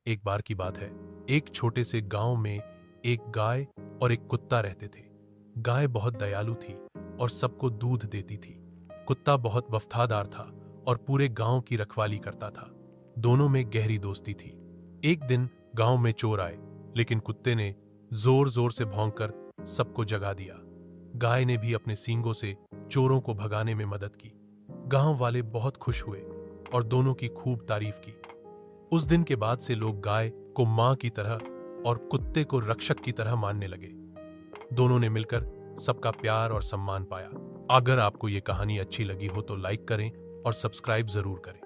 एक बार की बात है। एक छोटे से गांव में एक गाय और एक कुत्ता रहते थे। गाय बहुत दयालु थी और सबको दूध देती थी। कुत्ता बहुत वफादार था और पूरे गांव की रखवाली करता था। दोनों में गहरी दोस्ती थी। एक दिन गांव में चोर आए, लेकिन कुत्ते ने जोर जोर से भौंककर सबको जगा दिया। गाय ने भी अपने सींगों से चोरों को भगाने में मदद की। गांव वाले बहुत खुश हुए और दोनों की खूब तारीफ की। उस दिन के बाद से लोग गाय को मां की तरह और कुत्ते को रक्षक की तरह मानने लगे। दोनों ने मिलकर सबका प्यार और सम्मान पाया। अगर आपको ये कहानी अच्छी लगी हो तो लाइक करें और सब्सक्राइब जरूर करें।